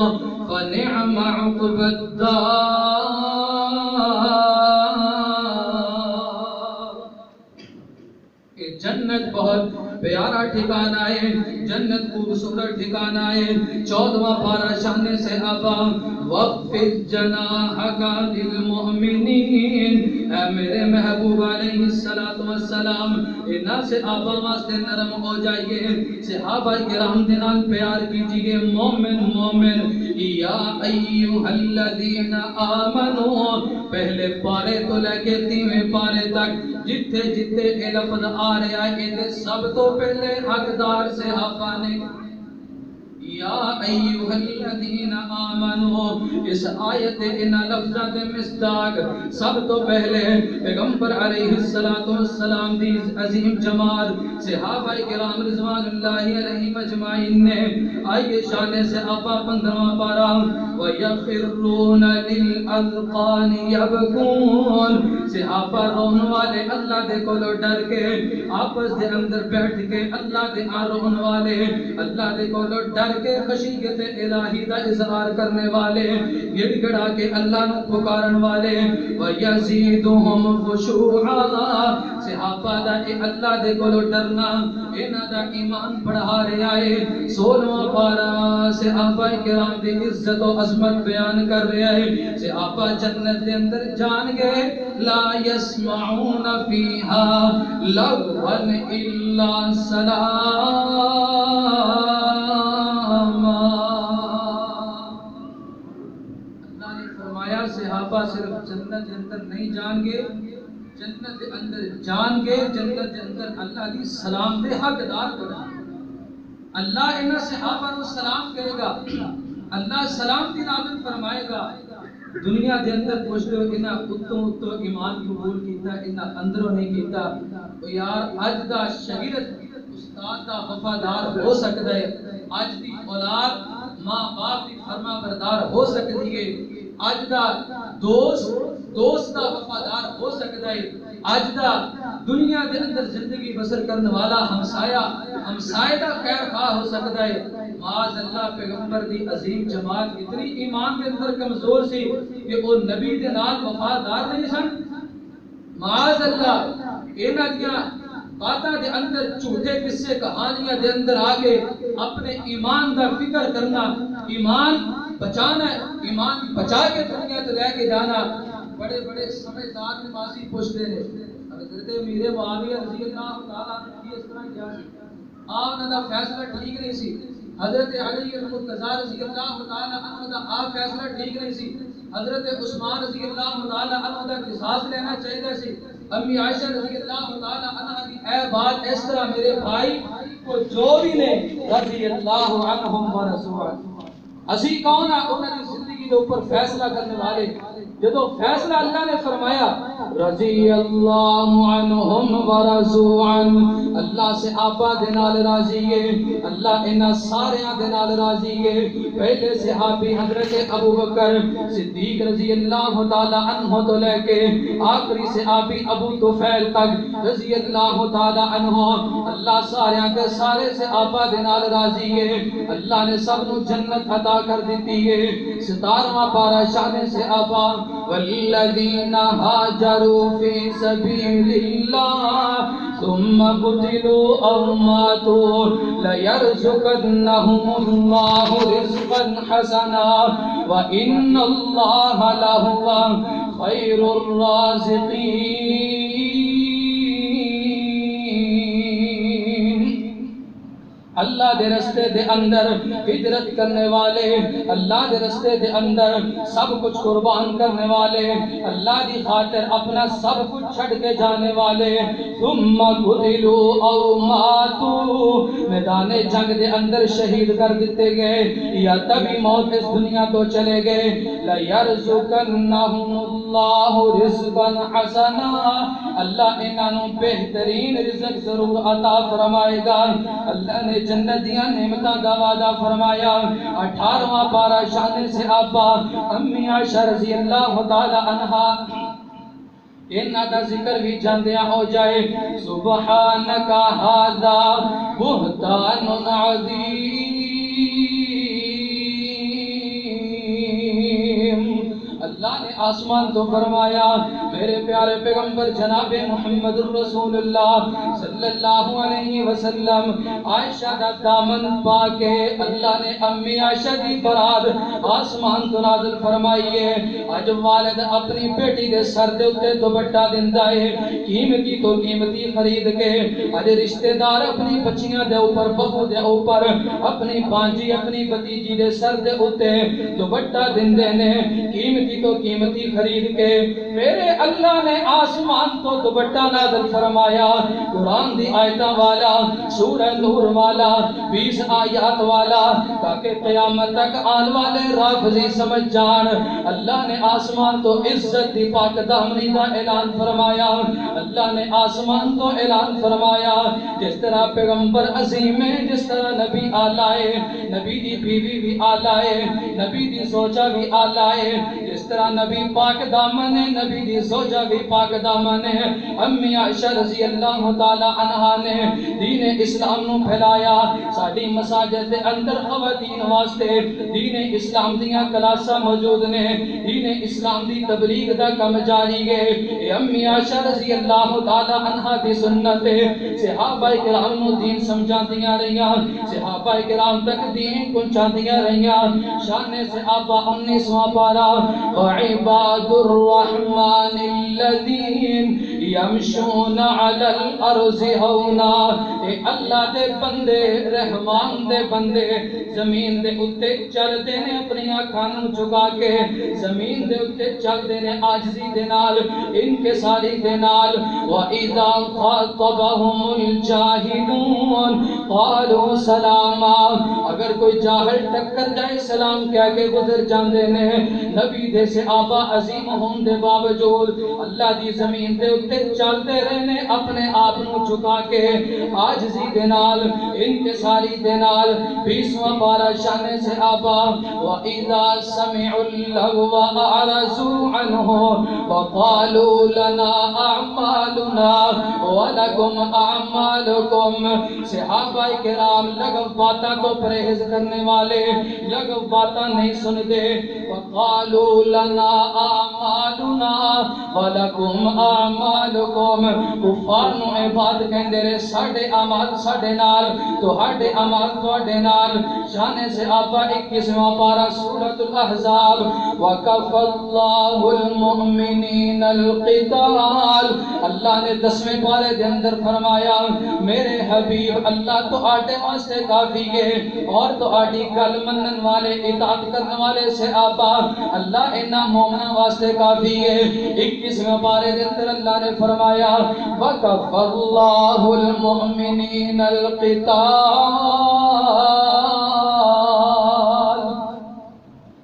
فنعم عقبى الدار، کہ جنت بہت پیارا ٹھکانہ ہے، جنت خوبصورت ٹھکانہ ہے۔ 14واں پارہ شان صحابہ، وَخْفِضْ جَنَاحَكَ لِلْمُؤْمِنِينَ، اے میرے محبوب علیہ السلام، انہاں صحابہ واسطے نرم ہو جائیے، صحابہ کرام دے نال پیار کیجئے، مومن مومن، یا ایھا الذین آمنوا، پہلے پارے تو لے کے 3ویں پارے تک جتھے جتھے اے لفظ آ رہا ہے، یہ سب تو پہلے حقدار صحابہ نے۔ یا ایھا الذین آمنوا، اس آیت ان لفظات مصداق سب تو پہلے پیغمبر علیہ السلام دی عظیم جمال صحابہ کرام رضوان اللہ علیہ مجمعین نے۔ آئیے شان صحابہ 15واں پارہ، وَيَخِرُّونَ لِلْأَذْقَانِ يَبْكُونَ، صحابہ رون والے اللہ دے کولو ڈر کے آپس دے اندر بیٹھ کے اللہ دے رون والے، اللہ دے کولو ڈر کے خشیت الہی دا اظہار کرنے والے، گڑ گڑا کے اللہ نو پکارن والے، وَيَزِيدُهُمْ خُشُوعًا، صحابہ دا اے اللہ دے کولو ڈرنا انہاں دا ایمان بڑھا رہا ہے۔ 16واں پارہ صحابہ کرام دی عزت و عظمت بیان کر رہا ہے، صحابہ جنت دے اندر جان گے، لا يسمعون فیہا لغوا الا سلاما، اللہ نے فرمایا صحابہ صرف جنت کے اندر نہیں جان گے، جنت کے اندر جان گے، جنت کے اندر اللہ دی سلام دے حقدار بنا، اللہ انہاں صحابہ کو سلام کرے گا، اللہ سلام دی نازل فرمائے گا۔ دنیا دے اندر پوچھ لو انہاں اتوں ایمان قبول کیتا، انہاں اندروں نہیں کیتا، تو یار اج دا شاگرد استاد دا وفادار ہو سکتا ہے، اج دی اولاد ماں باپ دی فرما بردار ہو سکتی ہے، اج دا دوست دا وفادار ہو سکتا ہے، اج دا دنیا دے اندر زندگی بسر کرنے والا ہمسائے دا خیر خواہ ہو سکتا ہے۔ معاذ اللہ پیغمبر دی عظیم جماعت اتنی ایمان کے اندر کمزور سی کہ وہ نبی دے نال وفادار نہیں سن، معاذ اللہ انہاں دیاں باتاں دے اندر جھوٹے قصے کہانیاں دے اندر آگے اپنے ایمان دا فکر کرنا، ایمان بچانا ہے، ایمان بچا کے دنیا تے لے کے جانا۔ بڑے بڑے سمجھدار نمازی پوچھتے ہیں، حضرت امیر معاویہ رضی اللہ تعالیٰ عنہ اس طرح کیا سی، آپ دا فیصلہ ٹھیک نہیں سی، حضرت علی المرتضیٰ رضی اللہ تعالیٰ عنہ دا آپ فیصلہ ٹھیک نہیں سی، حضرت عثمان رضی اللہ تعالیٰ عنہ دا قصاص لینا چاہیے سی، امی عائشہ رضی اللہ تعالیٰ عنہ دی اے بات اس طرح میرے بھائی کو جو بھی نے رضی اللہ عنہم و رضوا، اسی کون ہے انہاں دی زندگی دے اوپر فیصلہ کرنے والے جدو فیصلہ اللہ نے فرمایا رضی اللہ عنہم ورضوا عنہ اللہ سے آپا دے نال راضی ہے اللہ انہاں ساریاں دے نال راضی ہے پہلے صحابی حضرت ابو بکر صدیق رضی اللہ تعالی عنہ تو لے کے آخری صحابی ابو طفیل تک رضی اللہ تعالی عنہ اللہ ساریاں کے سارے سے آپا دے نال راضی ہے اللہ نے سب نو جنت عطا کر دیتی ہے 17واں پارہ شان سے آپا والذین ہاجروا فی سبیل اللہ ثم قتلوا او ماتوا لیرزقنہم اللہ رزقا حسنا وان اللہ لہو خیر الرازقین اللہ دے رستے دے اندر ہجرت کرنے والے اللہ دے رستے دے اندر سب کچھ قربان کرنے والے اللہ دی خاطر اپنا سب کچھ چھڑ کے جانے والے ثم قتلوا او ماتوا میدان جنگ دے اندر شہید کر دیتے گئے یا تبھی موت اس دنیا تو چلے گئے لیرزقنہم اللہ رزقا حسنا اللہ انہوں بہترین رزق ضرور عطا فرمائے گا اللہ نے جنت دیا نعمتاں دا وعدہ فرمایا 18واں پارہ شان سے آپا امی عائشہ رضی اللہ تعالی عنہا انہاں دا ذکر بھی جاندیاں ہو جائے سبحانک ھذا بہتان عظیم اللہ نے آسمان تو فرمایا میرے پیارے پیغمبر جناب محمد الرسول اللہ صلی اللہ علیہ وسلم عائشہ دا دامن پاکے اللہ نے امی عائشہ دی برات آسمان تو نازل فرمائیے اج والد اپنی بیٹی دے سر دے اتے دوپٹہ دیندا ہے قیمتی تو قیمتی خرید کے اج رشتہ دار اپنی بچیاں دے اوپر بہو دے اوپر اپنی بانجی اپنی بھتیجی دے سر دے اتے دوپٹہ دیندے نے قیمتی تو قیمتی خرید کے میرے اللہ نے آسمان تو دوپٹہ نازل فرمایا قرآن دی آیتاں والا سورہ نور والا 20 آیات والا تاکہ قیامت تک آن والے رافضی سمجھ جان اللہ نے آسمان تو عزت دی پاک دامنی دا اعلان فرمایا اللہ نے آسمان تو اعلان فرمایا جس طرح پیغمبر عظیم ہے جس طرح نبی آلائے نبی دی بیوی بھی آلائے نبی دی زوجہ بھی آلائے جس طرح نبی پاک دامن ہے نبی دی زوجہ بھی پاک دامن ہے امی عائشہ رضی اللہ تعالی عنہا نے دین اسلام نو پھیلایا ساڈی مساجد دے اندر خواتین واسطے دین اسلام دیاں کلاساں موجود نے دین اسلام دی تبلیغ دا کم جاری ہے امی عائشہ رضی اللہ تعالی عنہا دی سنت صحابہ کرام نو دین سمجھاندیاں رہیاں صحابہ کرام تک دین پہنچاندیاں رہیاں شان صحابہ 19واں پارہ وعباد الرحمن الذین یمشون علی الارض ہونا اے اللہ دے بندے رحمان دے بندے زمین دے اتے چل دے نے اپنی آنکھاں جھکا کے زمین دے اتے چل دے نے عاجزی دے نال انکساری دے نال وَإِذَا خَاطَبَهُمُ الْجَاهِلُونَ قَالُوا سَلَامًا اگر کوئی جاہل ٹکر جائے سلام کہہ کے گزر جاندے نے نبی دے صحابہ عظیم ہون دے باوجود اللہ دی زمین دے اتے چلتے رہنے اپنے آپ نو جھکا کے عاجزی دے نال انکساری دے نال 20واں پارہ شان صحابہ وَإِذَا سَمِعُوا اللَّغْوَ أَعْرَضُوا عَنْهُ وَقَالُوا لَنَا أَعْمَالُنَا وَلَكُمْ أَعْمَالُكُمْ صحابہ کرام لغو باتاں تو پرہیز کرنے والے لغو باتاں نہیں سن دے وَقَالُوا لَنَا أَعْمَالُنَا وَلَكُمْ أَعْمَالُكُمْ کفار نو اے بات کہندے رہے ساڈے اعمال ساڈے نال تہاڈے اعمال تہاڈے نال شان صحابہ 21واں پارہ سورۃ الاحزاب وَكَفَى اللَّهُ الْمُؤْمِنِينَ الْقِتَالَ اللہ نے 10ویں پارے دے اندر فرمایا میرے حبیب اللہ تو آٹے واسطے کافی ہے اور تو آٹی گل منن والے اطاعت کرنے والے صحابہ اللہ انہاں مومناں واسطے کافی ہے 21ویں پارے دے اندر اللہ نے فرمایا وَكَفَى اللَّهُ الْمُؤْمِنِينَ الْقِتَالَ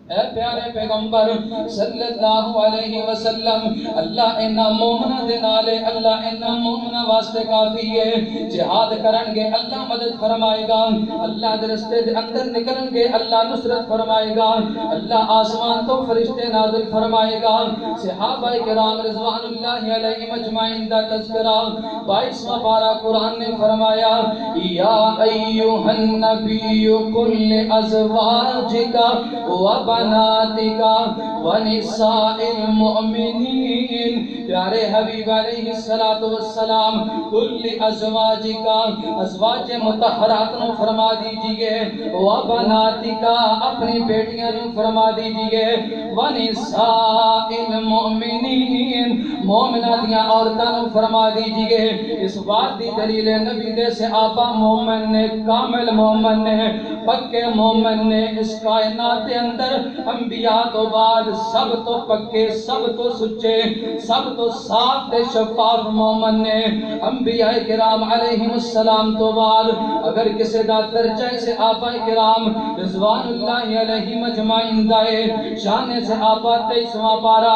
اے پیارے پیغمبر پیغمبر صلی اللہ علیہ وسلم اللہ انہاں مومنہ دے نالے اللہ انہاں مومنہ واسطے کافی ہے جہاد کرن گے اللہ مدد فرمائے گا اللہ دے رستے دے اندر نکلن گے اللہ نصرت فرمائے گا اللہ آسمان تو فرشتے نازل فرمائے گا صحابہ کرام رضوان اللہ علیہ مجمعین دا تذکرہ 22واں پارہ قرآن نے فرمایا یا ایھا النبی قل ازواجک و بناتک و نساء المؤمنین پیارے حبیب علیہ السلام کل ازواجک ازواج مطہرات نو فرما دیجئے و بناتک اپنی بیٹیاں نو فرما دیجئے و نساء المؤمنین مومنہ دیاں عورتاں نو فرما دیجئے اس بات دی دلیل نبی دے صحابہ مومن نے کامل مومن نے پکے مومن نے اس کائنات کے اندر انبیاء تو بعد سب تو پکے سب تو سچے سب تو صاف تے شفاف مومن نے انبیاء کرام علیہم السلام تو بعد اگر کسی دا درجہ سے آبا کرام رضوان اللہ علیہ مجمعین دائے شان سے آبا 23واں پارہ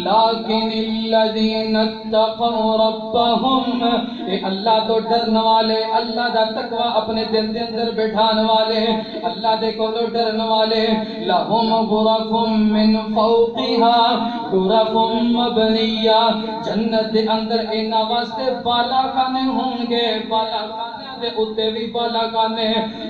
لیکن الذین اتقوا ربهم اے اللہ تو ڈرن والے اللہ دا تقوی اپنے دل دے اندر بٹھان والے اللہ دے کولو ڈرن والے لہم غرف من فوقها غرف مبنیہ جنت دے اندر انہاں واسطے بالا خانے ہوں گے بالا خانے دے اوتے بھی بالا خانے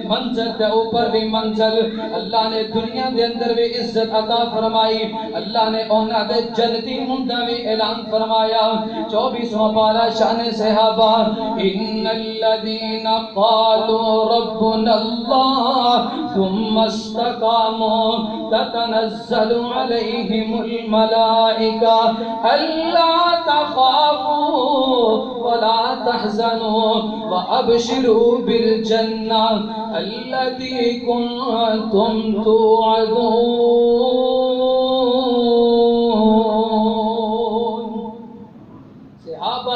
منزل دے اوپر بھی منزل اللہ نے دنیا دے اندر بھی عزت عطا فرمائی اللہ نے انہاں دے جنتی ہوندا بھی اعلان فرمایا 24واں پارہ شان صحابہ ان الذين قالوا ربنا الله ثم استقاموا تتنزل عليهم الملائكة ألا تخافوا ولا تحزنوا وأبشروا بالجنة التي كنتم توعدون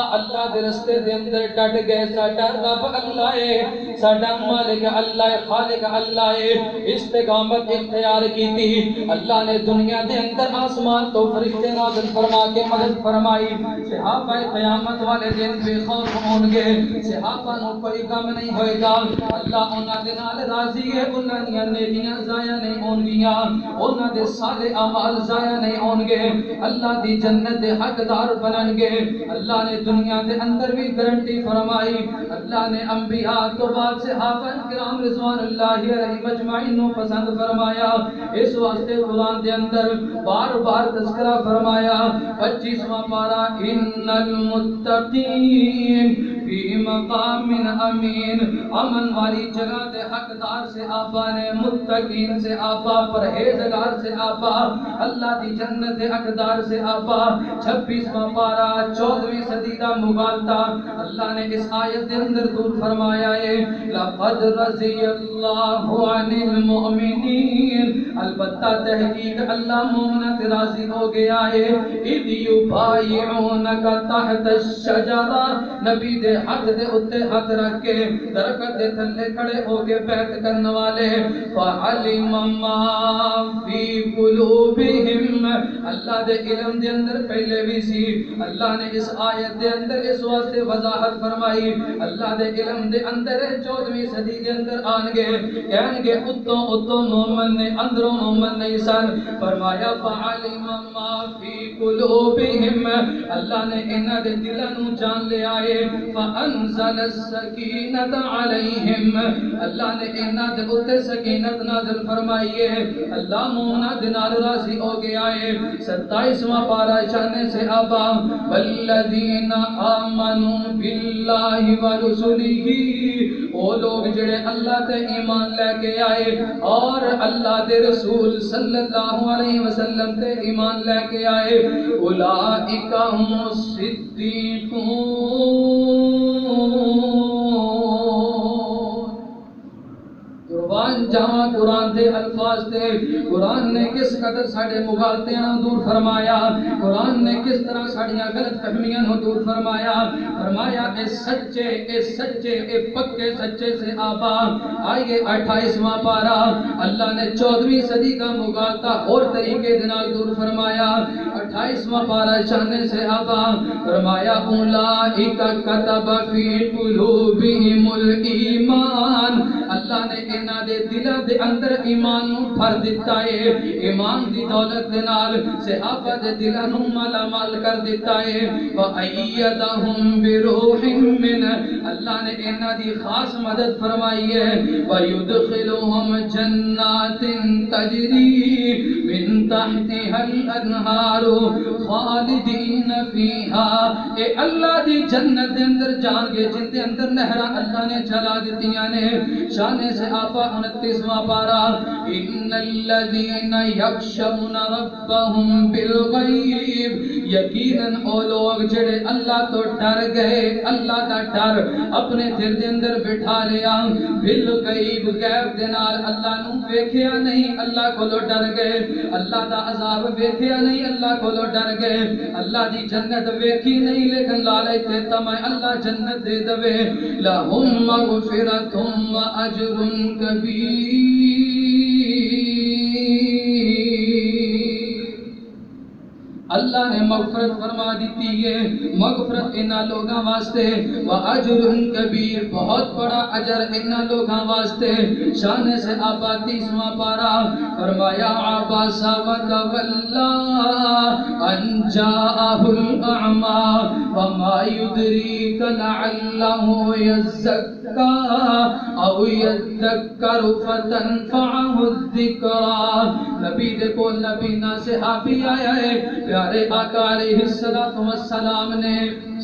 اللہ دے رستے دے اندر ڈٹ گئے ساڈا رب اللہ ہے ساڈا مالک اللہ ہے خالق اللہ ہے استقامت اختیار کیتی اللہ نے دنیا دے اندر آسمان تو فرشتے نازل فرما کے مدد فرمائی صحابہ قیامت والے دن بے خوف ہون گے صحابہ نو کوئی غم نہیں ہوئے گا اللہ انہاں دے نال راضی ہے انہاں دیاں نیکیاں ضائع نہیں ہون گیاں انہاں دے صالح اعمال ضائع نہیں ہون گے اللہ دی جنت دے حقدار بنن گے اللہ نے دنیا دے اندر بھی گارنٹی فرمائی اللہ نے انبیاء تو بعد صحابہ کرام رضوان اللہ علیہ مجمعین نو پسند فرمایا اس واسطے قرآن دے اندر بار بار تذکرہ فرمایا 25واں پارہ ان المتقین فی مقام امین امن والی جگہ دے حقدار سے آپا نے متقین سے آپا پرہیزگار سے آپا اللہ دی جنت دے حقدار سے آپا 26واں پارہ 14ویں صدی دا مغالطہ اللہ نے اس آیت دے اندر دور فرمایا ہے لقد رضی اللہ عن المؤمنین البتہ تحقیق اللہ مومنات راضی ہو گیا ہے اذ یبایعونک تحت الشجرہ نبی دے ہاتھ دے اتے ہاتھ رکھ کے درخت دے تھلے کھڑے ہو کے بیعت کرنے والے فعلم ما فی قلوبہم اللہ دے علم دے اندر پہلے بھی سی اللہ نے اس آیت دے اندر اس واسطے وضاحت فرمائی اللہ دے علم دے اندر 14ویں صدی دے اندر آن گے کہن گے اتو مومن نے اندروں مومن نہیں سن فرمایا فعلم ما فی قلوبہم اللہ نے انہاں دے دلاں نوں جان لے آئے فانزل السکینۃ علیہم اللہ نے انہاں دے اوتے سکینت نازل فرمائی ہے اللہ مومناں دے نال راضی ہو گیا ہے 27واں پارہ شان سے آبا والذین آمنوا باللہ ورسلہ وہ لوگ جڑے اللہ تے ایمان لے کے آئے اور اللہ دے رسول صلی اللہ علیہ وسلم تے ایمان لے کے آئے اولئک هم الصدیقون قربان جاواں قرآن دے الفاظ تے، قرآن نے کس قدر ساڑے مغالطیاں دور فرمایا، قرآن نے کس طرح ساڑیاں غلط فہمیاں دور فرمایا۔ فرمایا اے سچے اے پکے سچے سے آبا۔ آئیے 28واں پارا، اللہ نے 14ویں صدی کا مغالطہ اور طریقے دنال دور فرمایا۔ 28واں پارا شان سے آبا، فرمایا اولئک کتب فی قلوبہم الایمان، اللہ نے انہاں دے دلاں دے اندر ایمان نوں بھر دتا ہے، ایمان دی دولت دے نال صحابہ دے دلاں نوں مالا مال کر دیتا ہے۔ وَأَيَّدَهُمْ بِرُوحٍ مِّنْهُ، اللہ نے انہاں دی خاص مدد فرمائی ہے۔ وَيُدْخِلُهُمْ جَنَّاتٍ تَجْرِي مِن تَحْتِهَا الْأَنْهَارُ خَالِدِينَ فِيهَا، اے اللہ دی جنت دے اندر جان گے جن دے اندر نہراں اللہ نے چلا دتیاں نے۔ شان سے آپا 29واں پارا، ان الذین یخشون ربهم بالغیب، یقیناً او لوگ جڑے اللہ تو ڈر گئے، اللہ دا ڈر اپنے دل دے اندر بٹھا لیا، بالغیب غیب دے نال اللہ نو ویکھیا نہیں، اللہ کولو ڈر گئے، اللہ دا عذاب ویکھیا نہیں، اللہ کولو ڈر گئے، اللہ دی جنت ویکھی نہیں لیکن لالچ تے طمع اللہ جنت دے دوے، لہم مغفرۃ واجر کبیر، اللہ نے مغفرت فرما دیتی ہے، مغفرت انہاں لوگاں واسطے، واجر کبیر بہت بڑا اجر انہاں لوگاں واسطے۔ شان سے آبا 30واں پارا، فرمایا عبس وتولی ان جاءہ الاعمی وما يدریک لعلہ یزکا او یذکر فتنفعہ الذکرى، نبی دے کول نبی نا صحابی آیا ہے، پیارے آقا علیہ السلام نے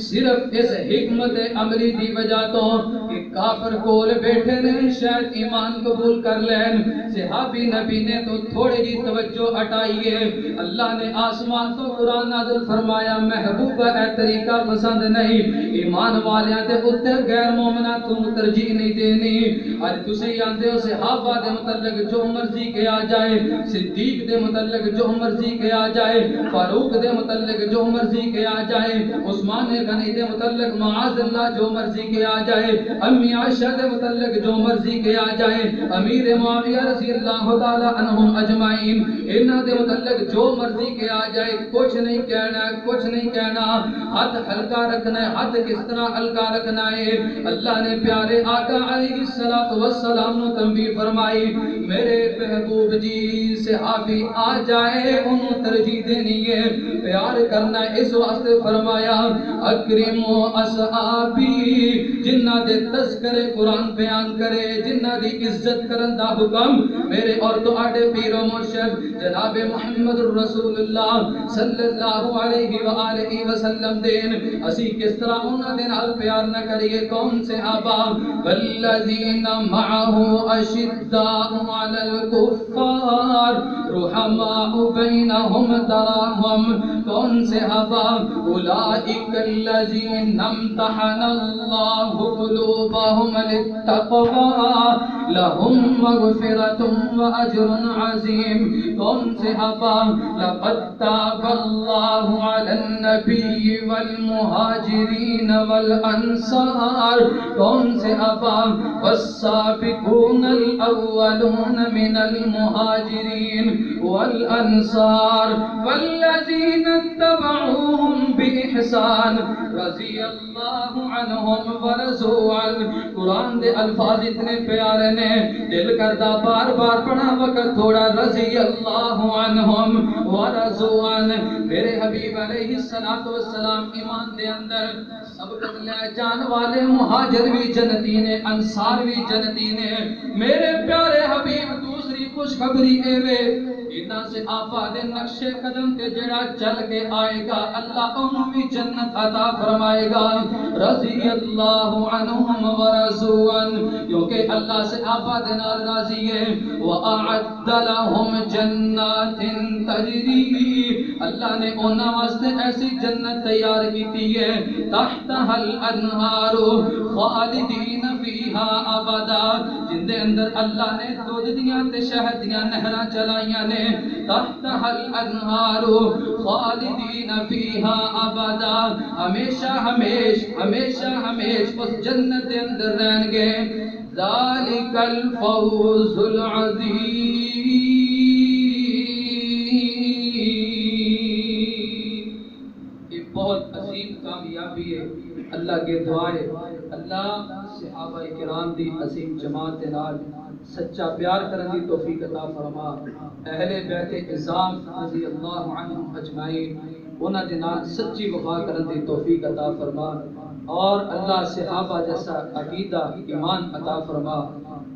صرف اس حکمت عملی دی وجہ تو کہ کافر کول بیٹھے نے شاید ایمان قبول کر لین، صحابی نبی نے تو تھوڑی جی توجہ ہٹائیے، اللہ نے آسمان تو قرآن نازل فرمایا، محبوبہ اے طریقہ پسند نہیں، ایمان والیاں دے اتے غیر مومنہ تم ترجیح نہیں دینی۔ آج تسی آندے ہو صحابہ دے متعلق جو مرضی کیا جائے، صدیق دے متعلق جو مرضی کیا جائے، فاروق دے متعلق جو مرضی کیا جائے، عثمان غنی دے متعلق معاذ اللہ جو مرضی کیا جائے، امی عائشہ دے متعلق جو مرضی کیا جائے، امیر معاویہ رضی اللہ تعالی عنہم اجمعین انہاں دے متعلق جو مرضی کیا جائے، کچھ نہیں کہنا، کچھ نہیں کہنا، ہاتھ ہلکا رکھنا ہے، ہاتھ کس طرح ہلکا رکھنا ہے۔ اللہ نے پیارے آقا علیہ السلام نو تنبیہ فرمائی، میرے محبوب جی صحابی آ جائے انہوں ترجیح دینی ہے، پیار کرنا ہے، اس واسطے فرمایا اکرمو اصحابی، جنہ دے تذکرے قرآن بیان کرے، جنہ دی عزت کرن دا حکم میرے اور تو آڑے پیر و مرشد جناب محمد رسول اللہ صلی اللہ علیہ وآلہ وسلم دین، اسی کس طرح انہاں دے نال پیار نہ کریے، کون سے آبا، والذین معہ اشداء علی الکفار رحماء بینہم تراہم، کون سے آبا، اولئک الذین امتحن اللہ قلوبہم للتقوی لہم مغفرۃ واجر عظیم، کون سے آبا، لقد تاب اللہ علی النبی والمہاجرین والانصار، کون سے آبا، والسابقون الاولون من المہاجرین والانصار والذین اتبعوهم بإحسان رضی اللہ عنہم ورضوا عنہ۔ قرآن دے الفاظ اتنے پیارے نے، دل کرتا بار بار پڑھا وقت تھوڑا، رضی اللہ عنہم ورضوا عنہ۔ میرے حبیب علیہ السلام ایمان دے اندر سبقت لے جان والے مہاجر بھی جنتی نے، انصار بھی جنتی نے، میرے پیارے حبیب دوسری خوشخبری اے وے، انہاں سے آپا دے نقش قدم تے جڑا چل کے آئے گا اللہ انہوں بھی جنت عطا فرمائے گا، رضی اللہ عنہم ورضوا عنہ، کیونکہ اللہ سے آپا دے نال راضی ہے۔ وَأَعَدَّ لَهُمْ جَنَّاتٍ تَجْرِي، اللہ نے انہاں واسطے ایسی جنت تیار کی ہے، تحتها الانہار خالدین فیہا ابدا جن دے اندر اللہ نے دودھ دیاں تے شہد دیاں نہراں چلائیاں نے تحتہا الانہار خالدین فیہا ابدا ہمیشہ ہمیشہ اس جنت دے اندر رہن گے ذالک الفوز العظیم یہ بہت عظیم کامیابی ہے اللہ کے دعائے اللہ صحابہ کرام دی عظیم جماعت نال سچا پیار کرن دی توفیق عطا فرما اہل بیت اعظام رضی اللہ عنہم اجمعین انہاں دے نال سچی وفا کرن دی توفیق عطا فرما اور اللہ صحابہ جیسا عقیدہ ایمان عطا فرما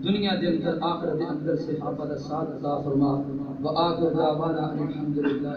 دنیا دے اندر آخرت دے اندر صحابہ دا ساتھ عطا فرما وآخر دعوانا الحمدللہ